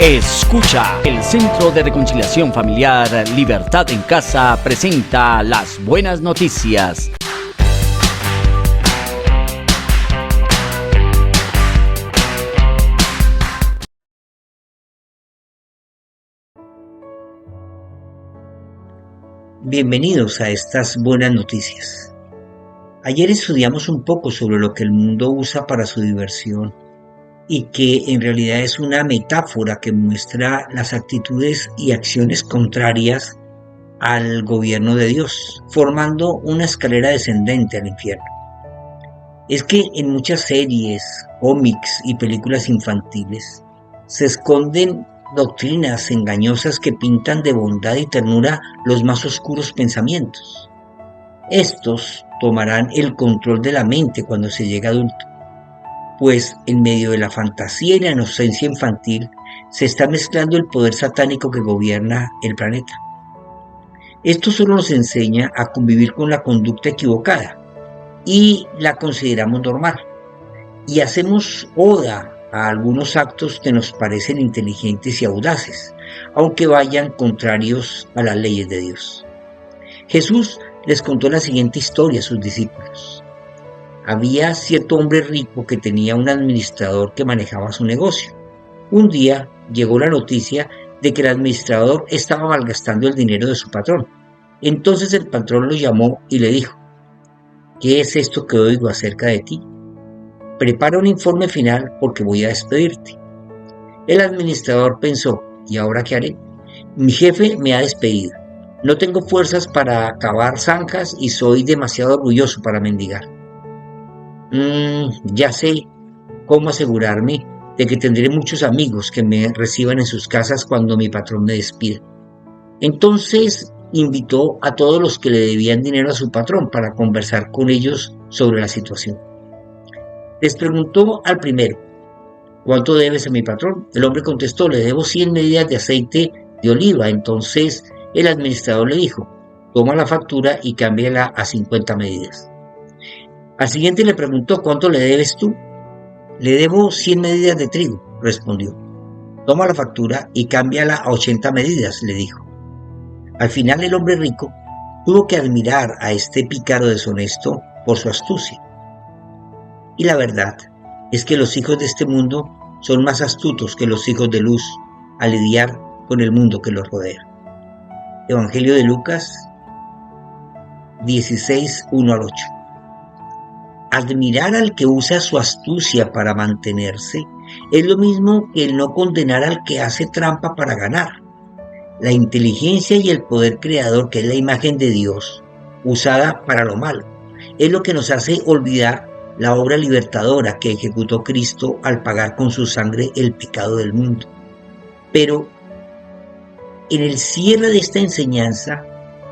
Escucha, el Centro de Reconciliación Familiar Libertad en Casa presenta las buenas noticias. Bienvenidos a estas buenas noticias. Ayer estudiamos un poco sobre lo que el mundo usa para su diversión y que en realidad es una metáfora que muestra las actitudes y acciones contrarias al gobierno de Dios, formando una escalera descendente al infierno. Es que en muchas series, cómics y películas infantiles se esconden doctrinas engañosas que pintan de bondad y ternura los más oscuros pensamientos. Estos tomarán el control de la mente cuando se llega adulto, pues en medio de la fantasía y la inocencia infantil se está mezclando el poder satánico que gobierna el planeta. Esto solo nos enseña a convivir con la conducta equivocada y la consideramos normal, y hacemos oda a algunos actos que nos parecen inteligentes y audaces, aunque vayan contrarios a las leyes de Dios. Jesús les contó la siguiente historia a sus discípulos. Había cierto hombre rico que tenía un administrador que manejaba su negocio. Un día llegó la noticia de que el administrador estaba malgastando el dinero de su patrón. Entonces el patrón lo llamó y le dijo: ¿qué es esto que oigo acerca de ti? Prepara un informe final porque voy a despedirte. El administrador pensó: ¿y ahora qué haré? Mi jefe me ha despedido. No tengo fuerzas para cavar zanjas y soy demasiado orgulloso para mendigar. Ya sé cómo asegurarme de que tendré muchos amigos que me reciban en sus casas cuando mi patrón me despida. Entonces invitó a todos los que le debían dinero a su patrón para conversar con ellos sobre la situación. Les preguntó al primero: ¿cuánto debes a mi patrón? El hombre contestó: le debo 100 medidas de aceite de oliva. Entonces el administrador le dijo: toma la factura y cámbiala a 50 medidas. Al siguiente le preguntó: ¿cuánto le debes tú? Le debo 100 medidas de trigo, respondió. Toma la factura y cámbiala a 80 medidas, le dijo. Al final el hombre rico tuvo que admirar a este pícaro deshonesto por su astucia. Y la verdad es que los hijos de este mundo son más astutos que los hijos de luz al lidiar con el mundo que los rodea. Evangelio de Lucas 16, 1 al 8. Admirar al que usa su astucia para mantenerse es lo mismo que el no condenar al que hace trampa para ganar. La inteligencia y el poder creador, que es la imagen de Dios, usada para lo malo, es lo que nos hace olvidar la obra libertadora que ejecutó Cristo al pagar con su sangre el pecado del mundo. Pero en el cierre de esta enseñanza,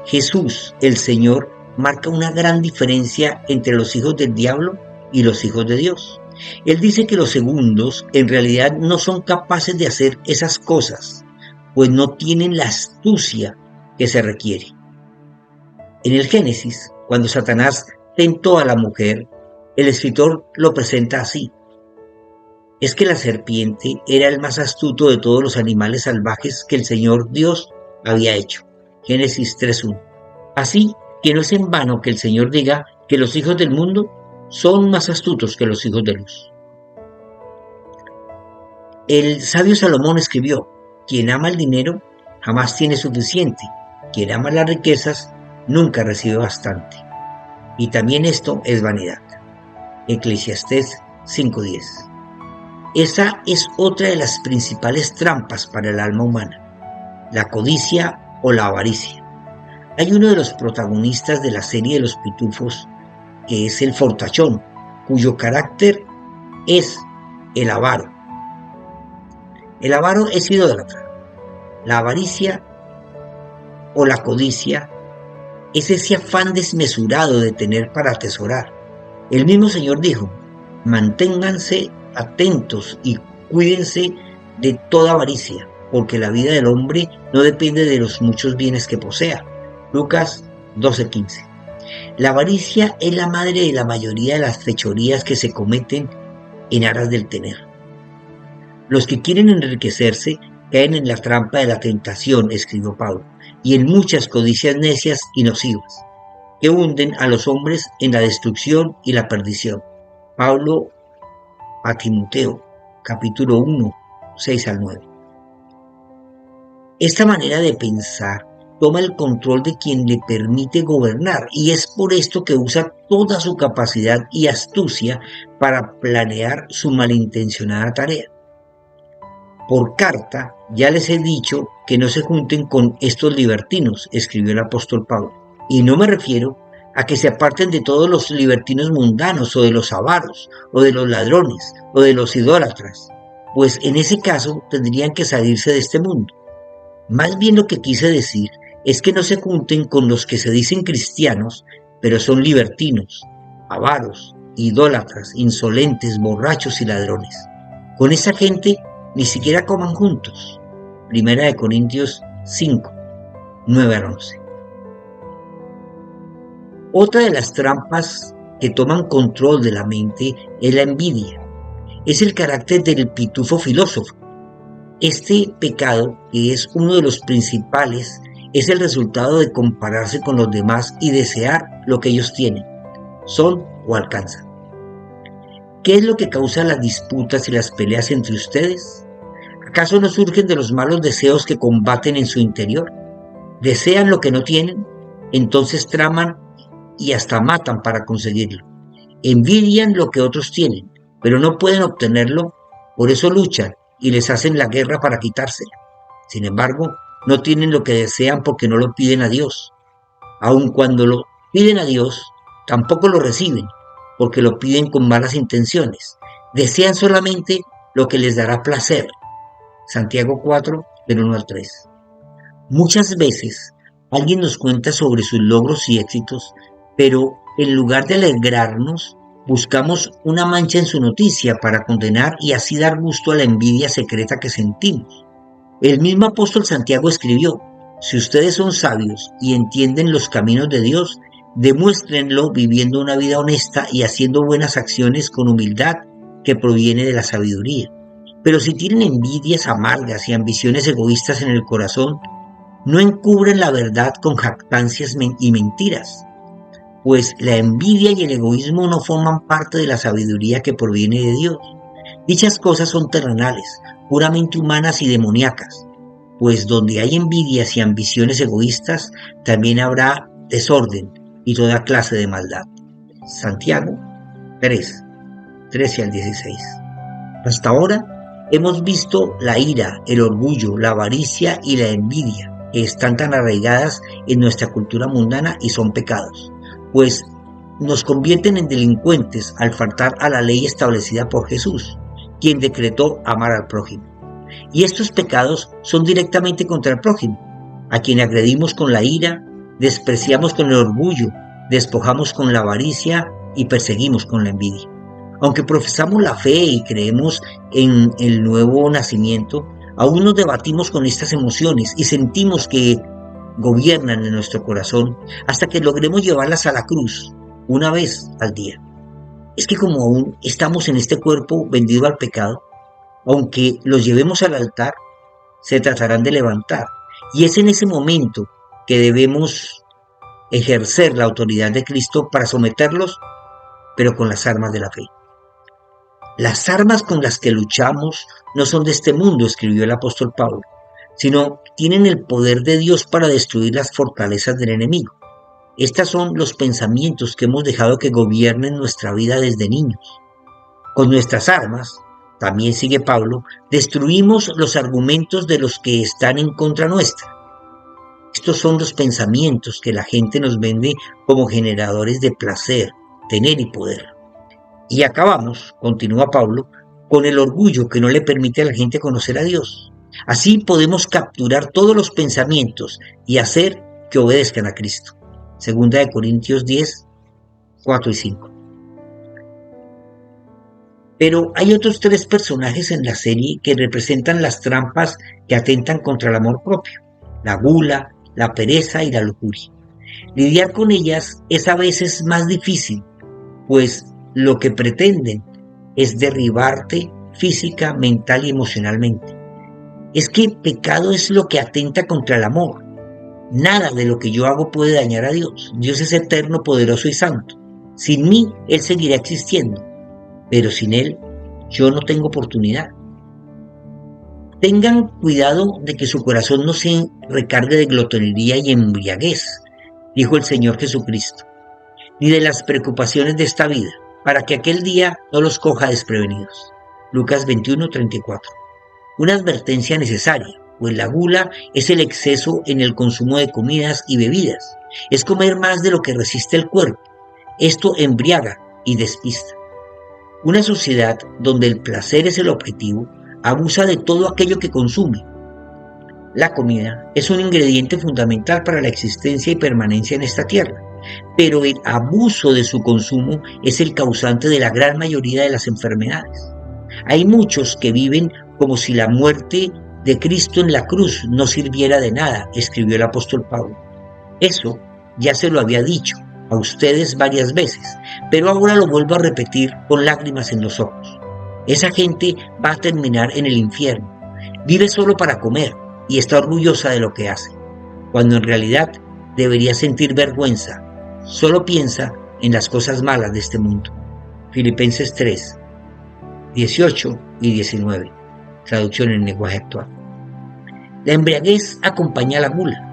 Jesús, el Señor, marca una gran diferencia entre los hijos del diablo y los hijos de Dios. Él dice que los segundos en realidad no son capaces de hacer esas cosas, pues no tienen la astucia que se requiere. En el Génesis, cuando Satanás tentó a la mujer, el escritor lo presenta así: es que la serpiente era el más astuto de todos los animales salvajes que el Señor Dios había hecho. Génesis 3:1. Así que no es en vano que el Señor diga que los hijos del mundo son más astutos que los hijos de luz. El sabio Salomón escribió: quien ama el dinero jamás tiene suficiente, quien ama las riquezas nunca recibe bastante. Y también esto es vanidad. Eclesiastés 5:10. Esa es otra de las principales trampas para el alma humana: la codicia o la avaricia. Hay uno de los protagonistas de la serie de los pitufos, que es el fortachón, cuyo carácter es el avaro. El avaro es idólatra. La avaricia o la codicia es ese afán desmesurado de tener para atesorar. El mismo Señor dijo: manténganse atentos y cuídense de toda avaricia, porque la vida del hombre no depende de los muchos bienes que posea. Lucas 12:15. La avaricia es la madre de la mayoría de las fechorías que se cometen en aras del tener. Los que quieren enriquecerse caen en la trampa de la tentación, escribió Pablo, y en muchas codicias necias y nocivas, que hunden a los hombres en la destrucción y la perdición. Pablo a Timoteo, capítulo 1, 6 al 9. Esta manera de pensar toma el control de quien le permite gobernar, y es por esto que usa toda su capacidad y astucia para planear su malintencionada tarea. Por carta ya les he dicho que no se junten con estos libertinos, escribió el apóstol Pablo, y no me refiero a que se aparten de todos los libertinos mundanos, o de los avaros, o de los ladrones, o de los idólatras, pues en ese caso tendrían que salirse de este mundo. Más bien lo que quise decir es que no se junten con los que se dicen cristianos, pero son libertinos, avaros, idólatras, insolentes, borrachos y ladrones. Con esa gente ni siquiera coman juntos. Primera de Corintios 5, 9 al 11. Otra de las trampas que toman control de la mente es la envidia. Es el carácter del pitufo filósofo. Este pecado, que es uno de los principales, es el resultado de compararse con los demás y desear lo que ellos tienen, son o alcanzan. ¿Qué es lo que causa las disputas y las peleas entre ustedes? ¿Acaso no surgen de los malos deseos que combaten en su interior? ¿Desean lo que no tienen? Entonces traman y hasta matan para conseguirlo. Envidian lo que otros tienen, pero no pueden obtenerlo, por eso luchan y les hacen la guerra para quitársela. Sin embargo, no tienen lo que desean porque no lo piden a Dios. Aun cuando lo piden a Dios, tampoco lo reciben, porque lo piden con malas intenciones. Desean solamente lo que les dará placer. Santiago 4, del 1 al 3. Muchas veces alguien nos cuenta sobre sus logros y éxitos, pero en lugar de alegrarnos, buscamos una mancha en su noticia para condenar y así dar gusto a la envidia secreta que sentimos. El mismo apóstol Santiago escribió: si ustedes son sabios y entienden los caminos de Dios, demuéstrenlo viviendo una vida honesta y haciendo buenas acciones con humildad que proviene de la sabiduría. Pero si tienen envidias amargas y ambiciones egoístas en el corazón, no encubren la verdad con jactancias y mentiras, pues la envidia y el egoísmo no forman parte de la sabiduría que proviene de Dios. Dichas cosas son terrenales, puramente humanas y demoníacas, pues donde hay envidias y ambiciones egoístas, también habrá desorden y toda clase de maldad. Santiago 3, 13 al 16. Hasta ahora hemos visto la ira, el orgullo, la avaricia y la envidia, que están tan arraigadas en nuestra cultura mundana y son pecados, pues nos convierten en delincuentes al faltar a la ley establecida por Jesús, quien decretó amar al prójimo. Y estos pecados son directamente contra el prójimo, a quien agredimos con la ira, despreciamos con el orgullo, despojamos con la avaricia y perseguimos con la envidia. Aunque profesamos la fe y creemos en el nuevo nacimiento, aún nos debatimos con estas emociones y sentimos que gobiernan en nuestro corazón hasta que logremos llevarlas a la cruz una vez al día. Es que como aún estamos en este cuerpo vendido al pecado, aunque los llevemos al altar, se tratarán de levantar. Y es en ese momento que debemos ejercer la autoridad de Cristo para someterlos, pero con las armas de la fe. Las armas con las que luchamos no son de este mundo, escribió el apóstol Pablo, sino tienen el poder de Dios para destruir las fortalezas del enemigo. Estos son los pensamientos que hemos dejado que gobiernen nuestra vida desde niños. Con nuestras armas, también sigue Pablo, destruimos los argumentos de los que están en contra nuestra. Estos son los pensamientos que la gente nos vende como generadores de placer, tener y poder. Y acabamos, continúa Pablo, con el orgullo que no le permite a la gente conocer a Dios. Así podemos capturar todos los pensamientos y hacer que obedezcan a Cristo. Segunda de Corintios 10, 4 y 5. Pero hay otros 3 personajes en la serie que representan las trampas que atentan contra el amor propio: la gula, la pereza y la lujuria. Lidiar con ellas es a veces más difícil, pues lo que pretenden es derribarte física, mental y emocionalmente. es que pecado es lo que atenta contra el amor. Nada de lo que yo hago puede dañar a Dios. Dios es eterno, poderoso y santo. Sin mí, Él seguirá existiendo, pero sin Él, yo no tengo oportunidad. Tengan cuidado de que su corazón no se recargue de glotonería y embriaguez, dijo el Señor Jesucristo, ni de las preocupaciones de esta vida, para que aquel día no los coja desprevenidos. Lucas 21:34. Una advertencia necesaria, pues la gula es el exceso en el consumo de comidas y bebidas. Es comer más de lo que resiste el cuerpo. Esto embriaga y despista. Una sociedad donde el placer es el objetivo, abusa de todo aquello que consume. La comida es un ingrediente fundamental para la existencia y permanencia en esta tierra, pero el abuso de su consumo es el causante de la gran mayoría de las enfermedades. Hay muchos que viven como si la muerte de Cristo en la cruz no sirviera de nada, escribió el apóstol Pablo. Eso ya se lo había dicho a ustedes varias veces, pero ahora lo vuelvo a repetir con lágrimas en los ojos. Esa gente va a terminar en el infierno. Vive solo para comer y está orgullosa de lo que hace, cuando en realidad debería sentir vergüenza. Solo piensa en las cosas malas de este mundo. Filipenses 3, 18 y 19. Traducción en lenguaje actual. La embriaguez acompaña a la gula.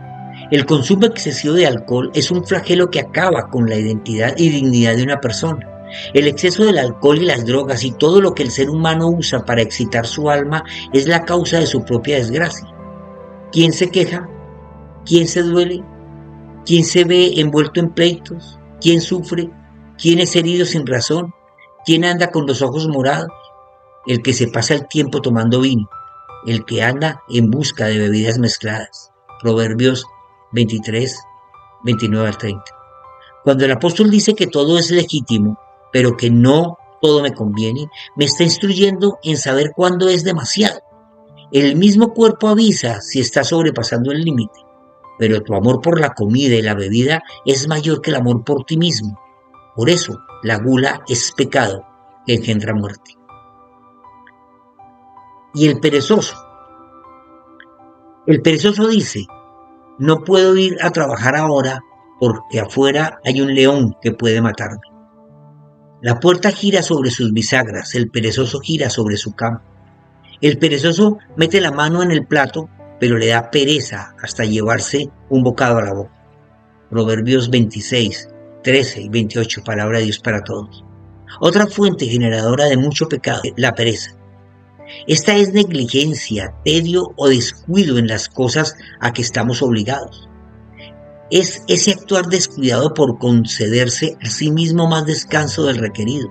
El consumo excesivo de alcohol es un flagelo que acaba con la identidad y dignidad de una persona. El exceso del alcohol y las drogas y todo lo que el ser humano usa para excitar su alma es la causa de su propia desgracia. ¿Quién se queja? ¿Quién se duele? ¿Quién se ve envuelto en pleitos? ¿Quién sufre? ¿Quién es herido sin razón? ¿Quién anda con los ojos morados? El que se pasa el tiempo tomando vino, el que anda en busca de bebidas mezcladas. Proverbios 23, 29 al 30. Cuando el apóstol dice que todo es legítimo, pero que no todo me conviene, me está instruyendo en saber cuándo es demasiado. El mismo cuerpo avisa si está sobrepasando el límite, pero tu amor por la comida y la bebida es mayor que el amor por ti mismo. Por eso, la gula es pecado que engendra muerte. Y el perezoso. El perezoso dice: no puedo ir a trabajar ahora porque afuera hay un león que puede matarme. La puerta gira sobre sus bisagras, el perezoso gira sobre su cama. El perezoso mete la mano en el plato, pero le da pereza hasta llevarse un bocado a la boca. Proverbios 26, 13 y 28, palabra de Dios para todos. Otra fuente generadora de mucho pecado, la pereza. Esta es negligencia, tedio o descuido en las cosas a que estamos obligados. Es ese actuar descuidado por concederse a sí mismo más descanso del requerido.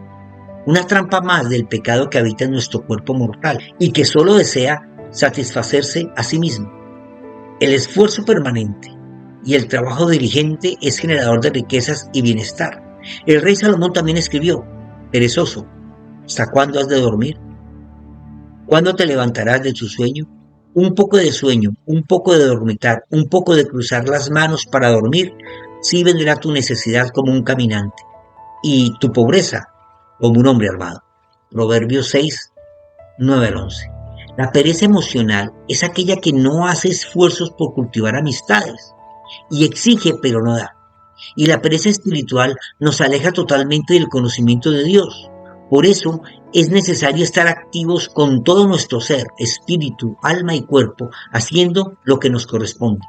Una trampa más del pecado que habita en nuestro cuerpo mortal y que solo desea satisfacerse a sí mismo. El esfuerzo permanente y el trabajo diligente es generador de riquezas y bienestar. El rey Salomón también escribió: perezoso, ¿hasta cuándo has de dormir? ¿Cuándo te levantarás de tu sueño? Un poco de sueño, un poco de dormitar, un poco de cruzar las manos para dormir, sí vendrá tu necesidad como un caminante, y tu pobreza como un hombre armado. Proverbios 6, 9 al 11. La pereza emocional es aquella que no hace esfuerzos por cultivar amistades, y exige pero no da. Y la pereza espiritual nos aleja totalmente del conocimiento de Dios. Por eso es necesario estar activos con todo nuestro ser, espíritu, alma y cuerpo, haciendo lo que nos corresponde.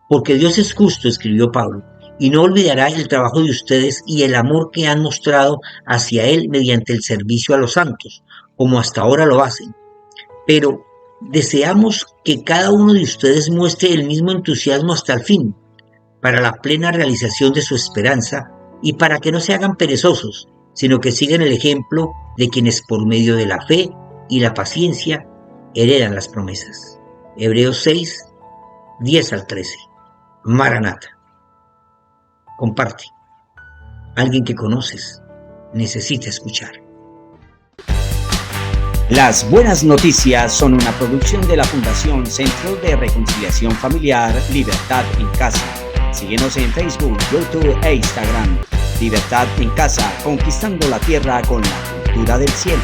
Porque Dios es justo, escribió Pablo, y no olvidará el trabajo de ustedes y el amor que han mostrado hacia Él mediante el servicio a los santos, como hasta ahora lo hacen. Pero deseamos que cada uno de ustedes muestre el mismo entusiasmo hasta el fin, para la plena realización de su esperanza y para que no se hagan perezosos, sino que sigan el ejemplo de quienes por medio de la fe y la paciencia heredan las promesas. Hebreos 6, 10 al 13. Maranata. Comparte. Alguien que conoces necesita escuchar. Las buenas noticias son una producción de la Fundación Centro de Reconciliación Familiar Libertad en Casa. Síguenos en Facebook, YouTube e Instagram. Libertad en Casa, conquistando la tierra con la cultura del cielo.